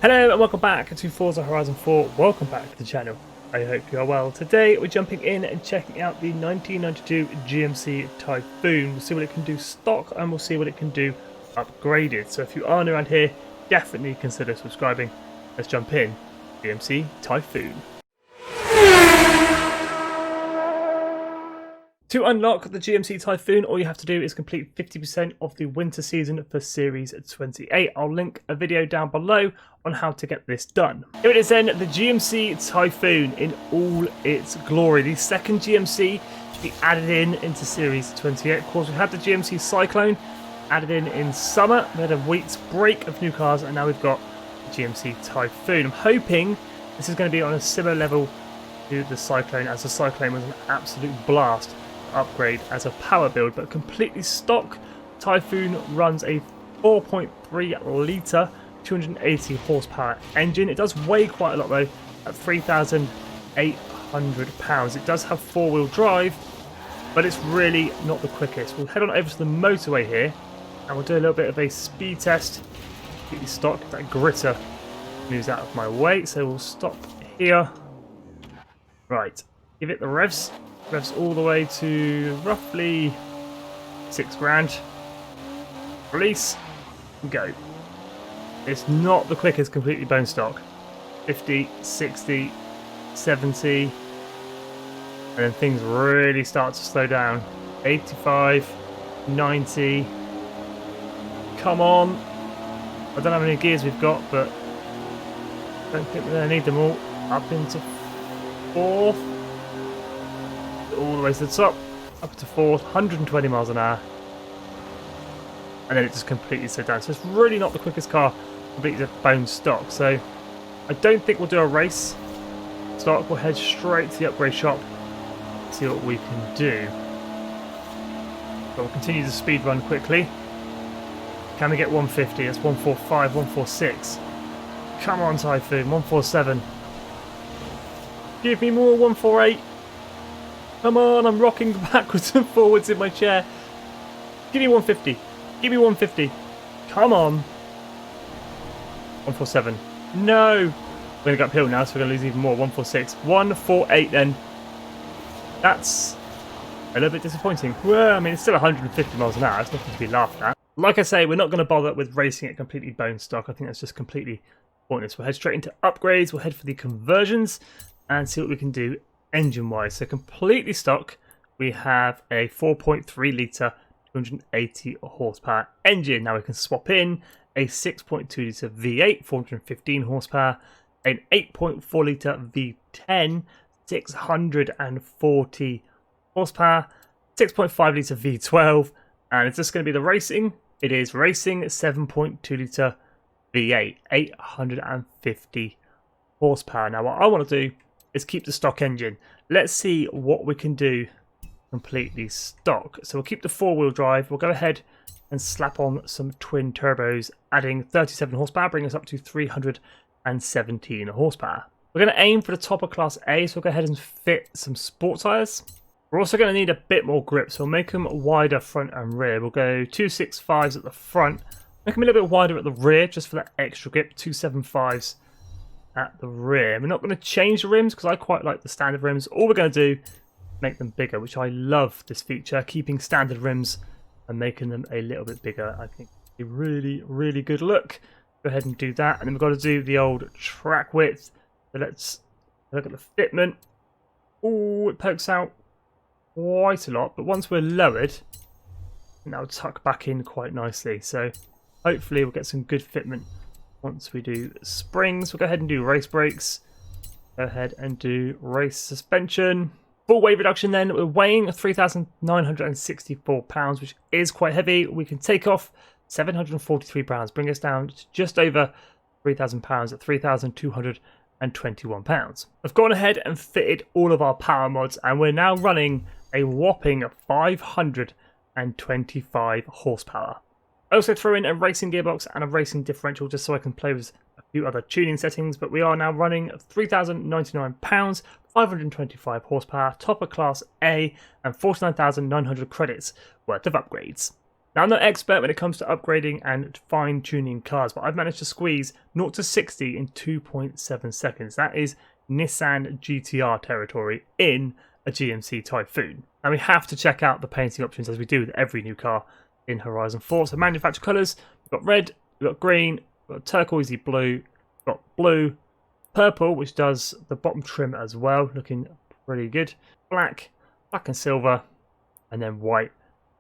Hello and welcome back to Forza Horizon 4. Welcome back to the channel. I hope you are well. Today we're jumping in and checking out the 1992 GMC Typhoon. We'll see what it can do stock and we'll see what it can do upgraded. So if you are new around here, definitely consider subscribing. Let's jump in. GMC Typhoon. To unlock the GMC Typhoon, all you have to do is complete 50% of the winter season for Series 28. I'll link a video down below on how to get this done. Here it is then, the GMC Typhoon in all its glory. The second GMC to be added into Series 28. Of course, we had the GMC Cyclone added in summer. We had a week's break of new cars, and now we've got the GMC Typhoon. I'm hoping this is going to be on a similar level to the Cyclone, as the Cyclone was an absolute blast upgrade as a power build, but completely stock. Typhoon runs a 4.3 litre 280 horsepower engine. It does weigh quite a lot though, at 3,800 pounds. It does have four-wheel drive, but it's really not the quickest. We'll head on over to the motorway here and we'll do a little bit of a speed test. Completely stock. That gritter moves out of my way, so we'll stop here. Right, give it the revs. Revs all the way to roughly 6 grand. Release and go. It's not the quickest completely bone stock. 50, 60, 70, and then things really start to slow down. 85, 90. Come on. I don't know how many gears we've got, but I don't think we're going to need them all. Up into 4th. All the way to the top, up to 4th, 120 miles an hour, and then it just completely slowed down. So it's really not the quickest car, completely bone stock. So I don't think we'll do a race stock. We'll head straight to the upgrade shop, see what we can do. But we'll continue the speed run quickly. Can we get 150? That's 145, 146. Come on, Typhoon, 147. Give me more, 148. Come on, I'm rocking backwards and forwards in my chair. Give me 150. Give me 150. Come on. 147. No. We're going to go uphill now, so we're going to lose even more. 146. 148 then. That's a little bit disappointing. Well, I mean, it's still 150 miles an hour. It's nothing to be laughed at. Like I say, we're not going to bother with racing it completely bone stock. I think that's just completely pointless. We'll head straight into upgrades. We'll head for the conversions and see what we can do engine wise. So completely stock, we have a 4.3 litre 280 horsepower engine. Now we can swap in a 6.2 litre V8 415 horsepower, an 8.4 litre V10 640 horsepower, 6.5 litre V12, and it's just going to be the racing. It is racing 7.2 litre V8 850 horsepower. Now what I want to do is keep the stock engine. Let's see what we can do completely stock. So we'll keep the four-wheel drive. We'll go ahead and slap on some twin turbos, adding 37 horsepower, bringing us up to 317 horsepower. We're going to aim for the top of Class A, so we'll go ahead and fit some sport tyres. We're also going to need a bit more grip, so we'll make them wider front and rear. We'll go 265s at the front, make them a little bit wider at the rear, just for that extra grip, 275s at the rear. We're not going to change the rims because I quite like the standard rims. All we're going to do is make them bigger, which I love this feature, keeping standard rims and making them a little bit bigger. I think a really, really good look. Go ahead and do that, and then we've got to do the old track width. So let's look at the fitment. Oh, it pokes out quite a lot, but once we're lowered, that'll tuck back in quite nicely. So hopefully we'll get some good fitment. Once we do springs, we'll go ahead and do race brakes. Go ahead and do race suspension. Full weight reduction then. We're weighing 3,964 pounds, which is quite heavy. We can take off 743 pounds, bring us down to just over 3,000 pounds at 3,221 pounds. I've gone ahead and fitted all of our power mods, and we're now running a whopping 525 horsepower. I also throw in a racing gearbox and a racing differential just so I can play with a few other tuning settings, but we are now running £3,099, 525 horsepower, top of Class A, and 49,900 credits worth of upgrades. Now, I'm no expert when it comes to upgrading and fine-tuning cars, but I've managed to squeeze 0 to 60 in 2.7 seconds. That is Nissan GTR territory in a GMC Typhoon. Now, we have to check out the painting options as we do with every new car in Horizon 4. So, manufacturer colours, we've got red, we've got green, we've got turquoisey blue, we've got blue, purple, which does the bottom trim as well, looking pretty good, black, black and silver, and then white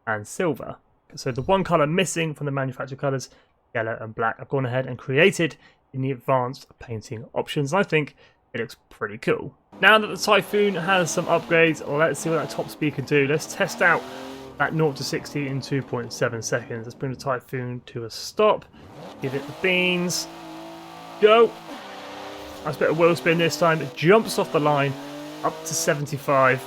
and silver. So the one colour missing from the manufacturer colours, yellow and black, I've gone ahead and created in the advanced painting options. I think it looks pretty cool. Now that the Typhoon has some upgrades, let's see what that top speed can do. Let's test out that 0 to 60 in 2.7 seconds. Let's bring the Typhoon to a stop. Give it the beans. Go! Nice bit of wheel spin this time. It jumps off the line up to 75.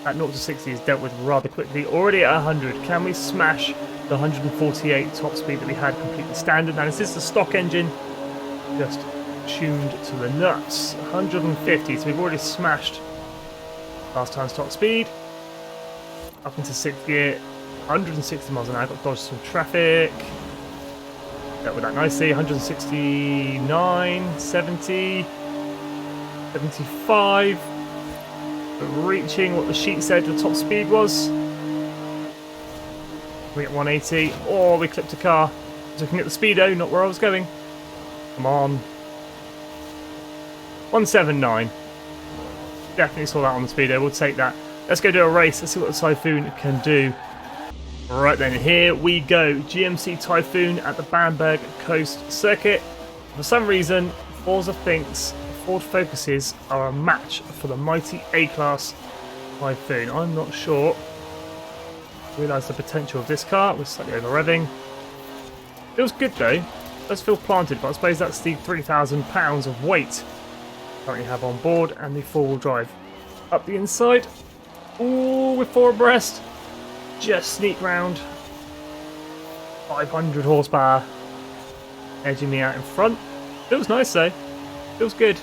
That 0 to 60 is dealt with rather quickly. Already at 100. Can we smash the 148 top speed that we had completely standard? Now, this is the stock engine, just tuned to the nuts. 150, so we've already smashed last time's top speed. Up into 6th gear, 160 miles an hour. Got dodged some traffic. Dealt with that nicely. 169, 70, 75. Reaching what the sheet said the top speed was. We get 180. Oh, we clipped a car. I was looking at the speedo, not where I was going. Come on. 179. Definitely saw that on the speedo. We'll take that. Let's go do a race. Let's see what the Typhoon can do. Right then, here we go. GMC Typhoon at the Bamberg Coast Circuit. For some reason, FORZA thinks Ford Focuses are a match for the mighty A-Class Typhoon. I'm not sure. Realise the potential of this car. We're slightly over revving. Feels good though. Does feel planted, but I suppose that's the £3,000 of weight I currently have on board, and the four-wheel drive up the inside. Ooh, we're 4 abreast. Just sneak round. 500 horsepower. Edging me out in front. Feels nice though. Feels good.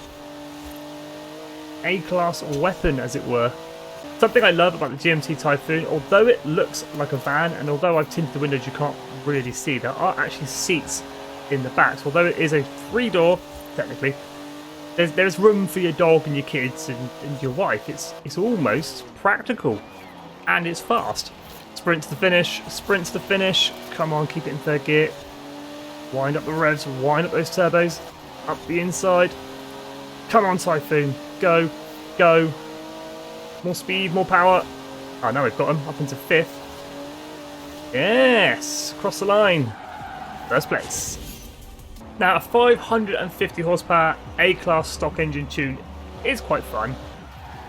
A-class weapon, as it were. Something I love about the GMC Typhoon, although it looks like a van, and although I've tinted the windows you can't really see, there are actually seats in the back. So although it is a 3-door, technically, there's room for your dog and your kids and your wife. It's almost practical, and it's fast. Sprint to the finish, sprint to the finish. Come on, keep it in 3rd gear. Wind up the revs, wind up those turbos. Up the inside. Come on, Typhoon. Go. Go. More speed, more power. Oh, now we've got him. Up into 5th. Yes. Cross the line. 1st place. Now, a 550 horsepower A-Class stock engine tune is quite fun,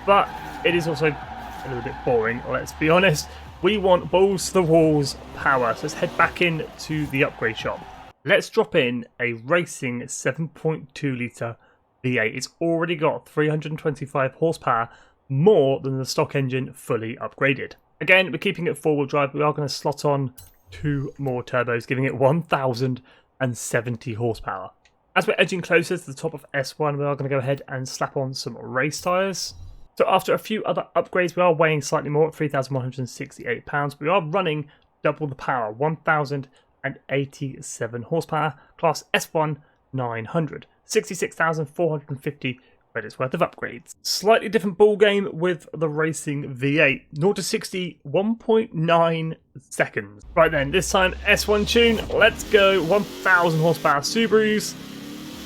but it is also a little bit boring, let's be honest. We want balls to the walls power, so let's head back in to the upgrade shop. Let's drop in a racing 7.2 litre V8. It's already got 325 horsepower, more than the stock engine fully upgraded. Again, we're keeping it 4-wheel drive. We are going to slot on 2 more turbos, giving it 1,070 horsepower. As we're edging closer to the top of S1, we are going to go ahead and slap on some race tyres. So after a few other upgrades, we are weighing slightly more at £3,168. We are running double the power, 1,087 horsepower, class S1 900, 66,450 credits worth of upgrades. Slightly different ball game with the racing V8. 0 to 60, 1.9 seconds. Right then, this time S1 tune. Let's go. 1,000 horsepower Subarus,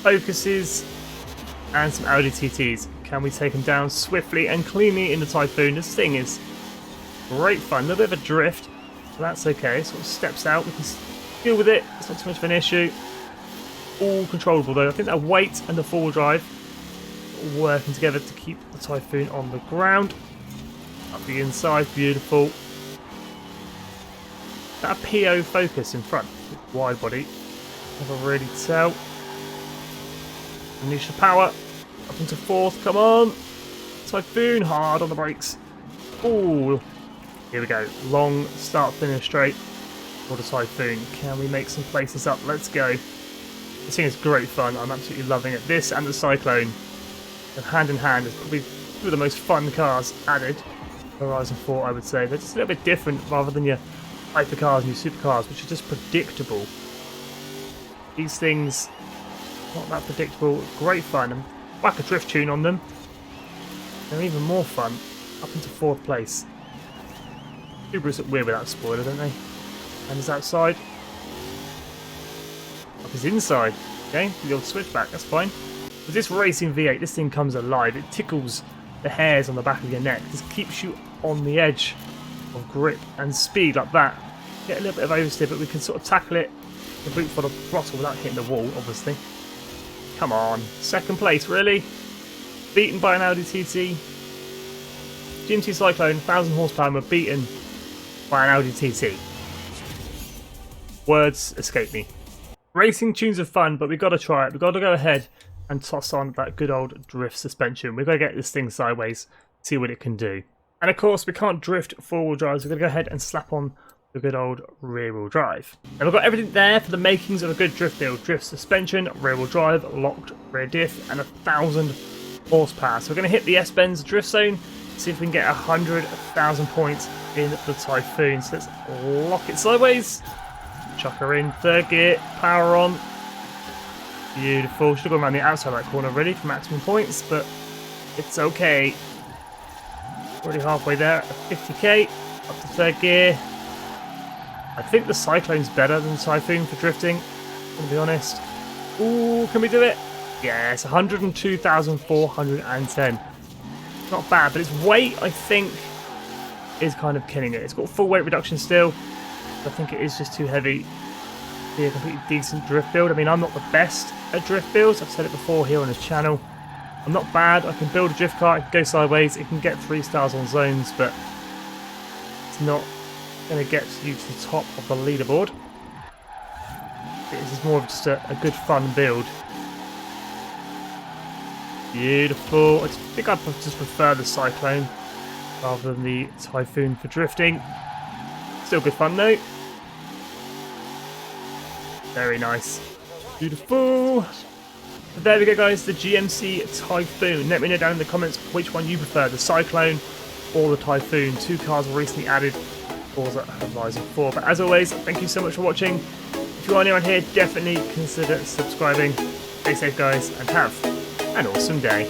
Focuses, and some Audi TTs. Can we take them down swiftly and cleanly in the Typhoon? This thing is great fun. A little bit of a drift, but that's okay. Sort of steps out. We can deal with it. It's not too much of an issue. All controllable though. I think that weight and the 4-wheel drive working together to keep the Typhoon on the ground. Up the inside, beautiful. That PO Focus in front, wide body. Never really tell. Unleash the power. Up into 4th, come on. Typhoon hard on the brakes. Ooh, here we go. Long start, finish straight for the Typhoon. Can we make some places up? Let's go. This thing is great fun. I'm absolutely loving it. This and the Cyclone, and hand in hand, is probably two of the most fun cars added. Horizon 4, I would say. They're just a little bit different rather than your hypercars, new supercars, which are just predictable. These things, not that predictable. Great fun. And whack a drift tune on them. They're even more fun. Up into 4th place. Subarus look weird without spoiler, don't they? And is outside. Up is inside. Okay, the old switchback, that's fine. With this Racing V8, this thing comes alive. It tickles the hairs on the back of your neck. This keeps you on the edge of grip and speed like that. Get a little bit of oversteer, but we can sort of tackle it the boot for the throttle without hitting the wall, obviously. Come on, 2nd place, really? Beaten by an Audi TT. GMC Cyclone, 1000 horsepower, and we're beaten by an Audi TT. Words escape me. Racing tunes are fun, but we've got to try it. We've got to go ahead and toss on that good old drift suspension. We've got to get this thing sideways, see what it can do. And of course, we can't drift 4-wheel drive, so we're going to go ahead and slap on the good old rear-wheel drive. And we've got everything there for the makings of a good drift build. Drift suspension, rear-wheel drive, locked rear diff, and 1000 horsepower. So we're going to hit the S-Benz drift zone, see if we can get 100,000 points in the Typhoon. So let's lock it sideways. Chuck her in, 3rd gear, power on. Beautiful. Should have gone around the outside of that corner ready for maximum points, but it's okay. Already halfway there at 50k. Up to 3rd gear. I think the Cyclone's better than the Typhoon for drifting, to be honest. Ooh, can we do it? Yes, 102,410. Not bad, but its weight, I think, is kind of killing it. It's got full weight reduction still. I think it is just too heavy to be a completely decent drift build. I mean, I'm not the best at drift builds. I've said it before here on this channel. I'm not bad. I can build a drift car. It can go sideways. It can get 3 stars on zones, but it's not going to get you to the top of the leaderboard. This is more of just a good fun build. Beautiful. I think I'd just prefer the Cyclone rather than the Typhoon for drifting. Still good fun though. Very nice. Beautiful. So there we go, guys, the GMC Typhoon. Let me know down in the comments which one you prefer, the Cyclone or the Typhoon. 2 cars were recently added, FORZA Horizon 4. But as always, thank you so much for watching. If you are new around here, definitely consider subscribing. Stay safe, guys, and have an awesome day.